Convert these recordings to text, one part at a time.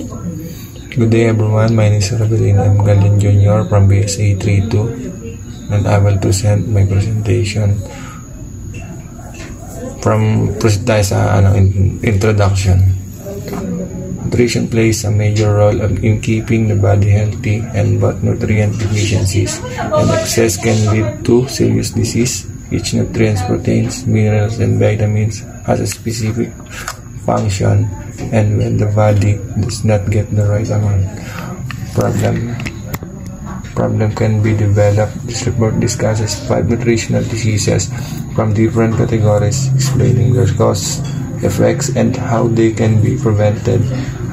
Good day everyone, my name is Rabelin M. Galin Jr. from BSA 32 and I will present my presentation proceed tayo sa introduction. Nutrition plays a major role in keeping the body healthy, and both nutrient deficiencies and excess can lead to serious disease. Each nutrient, proteins, minerals, and vitamins has a specific function, and when the body does not get the right amount, problem can be developed. This report discusses 5 nutritional diseases from different categories, explaining their cause, effects, and how they can be prevented.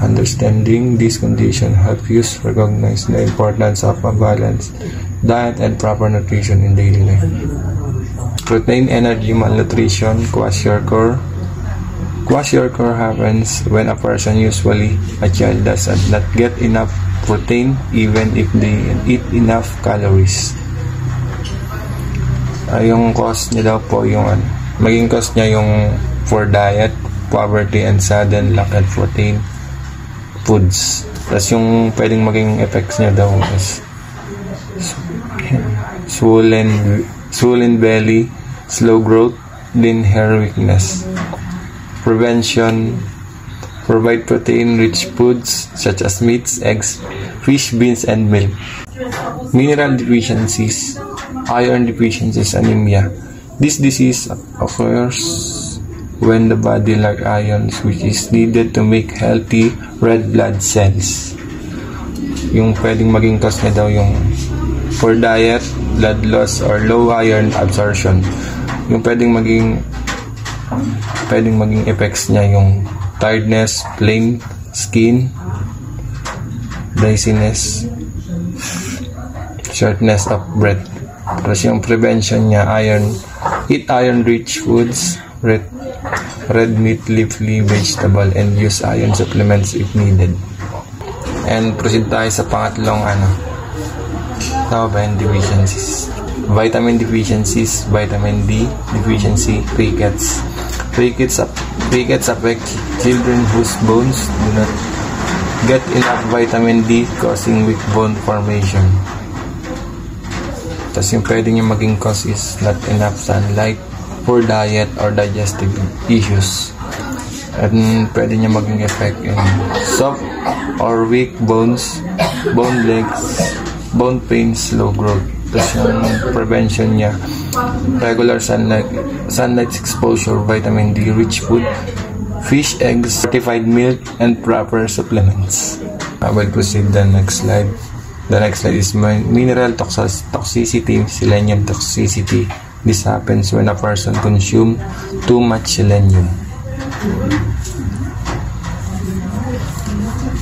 Understanding this condition helps you recognize the importance of a balanced diet and proper nutrition in daily life. Protein energy malnutrition, kwashiorkor. Kwashiorkor happens when a person, usually a child, does not get enough protein even if they eat enough calories. Yung cause niya daw po yung maging cause niya yung poor diet, poverty, and sudden lack of protein foods. Tapos yung pwedeng maging effects niya daw is swollen belly, slow growth, thin hair, weakness. Prevention: provide protein-rich foods such as meats, eggs, fish, beans, and milk. Mineral deficiencies: iron deficiencies, anemia. This disease occurs when the body lacks iron, which is needed to make healthy red blood cells. Yung pwedeng maging cause niya daw yung poor diet, blood loss, or low iron absorption. Yung pwedeng maging effects niya yung tiredness, plain skin, dizziness, shortness of breath. Tapos yung prevention niya, eat iron-rich foods, red meat, leafy vegetable, and use iron supplements if needed. And proceed tayo sa pangatlong vitamin deficiencies. Vitamin deficiencies: vitamin D deficiency, rickets. Rickets affect children whose bones do not get enough vitamin D, causing weak bone formation. Tapos yung pwede niya maging cause is not enough sunlight, poor diet, or digestive issues. And pwede niya maging effect in soft or weak bones, bone legs, bone pain, slow growth. Tapos yung prevention niya, regular sunlight exposure, vitamin D rich food, fish, eggs, fortified milk, and proper supplements. I will proceed the next slide. The next slide is mineral toxicity, selenium toxicity. This happens when a person consumes too much selenium.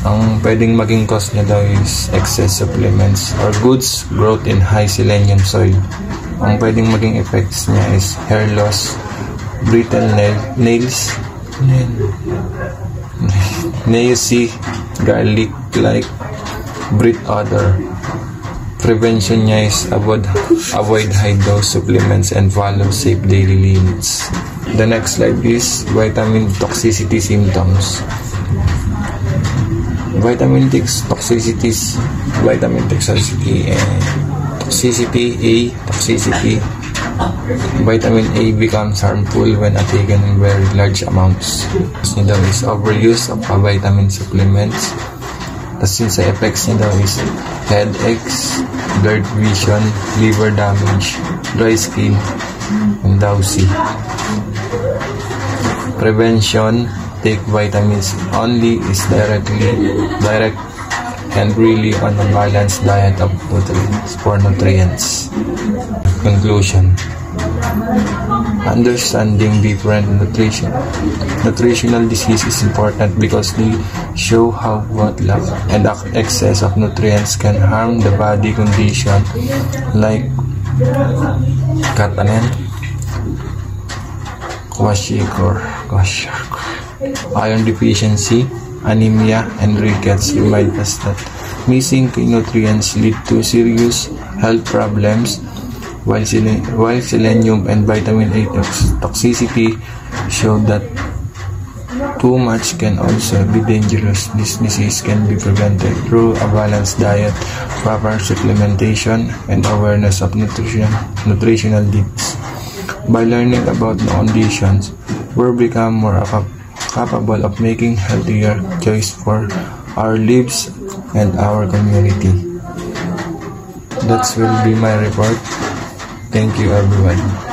Ang pwedeng maging cause niya daw is excess supplements or goods growth in high selenium soil. Ang pwedeng maging effects niya is hair loss, brittle nails, nausea, garlic-like breath odor. Prevention niya is avoid high dose supplements and follow safe daily limits. The next slide is vitamin toxicity symptoms. Vitamin toxicity A. Vitamin A becomes harmful when taken in very large amounts. Niya daw is overuse of vitamin supplements. Tapos yung sa effects niya daw is headaches, blurred vision, liver damage, dry skin, and drowsy. Prevention: take vitamins only is direct and really on a balanced diet of nutrients. Conclusion: understanding different nutritional disease is important because they show how both lack and excess of nutrients can harm the body. Condition like kwashiorkor, iron deficiency, anemia, and rickets remind us that missing nutrients lead to serious health problems, while selenium and vitamin A toxicity show that Too much can also be dangerous. This disease can be prevented through a balanced diet, proper supplementation, and awareness of nutritional needs. By learning about the conditions, we become more capable of making healthier choices for our lives and our community. That will be my report. Thank you, everyone.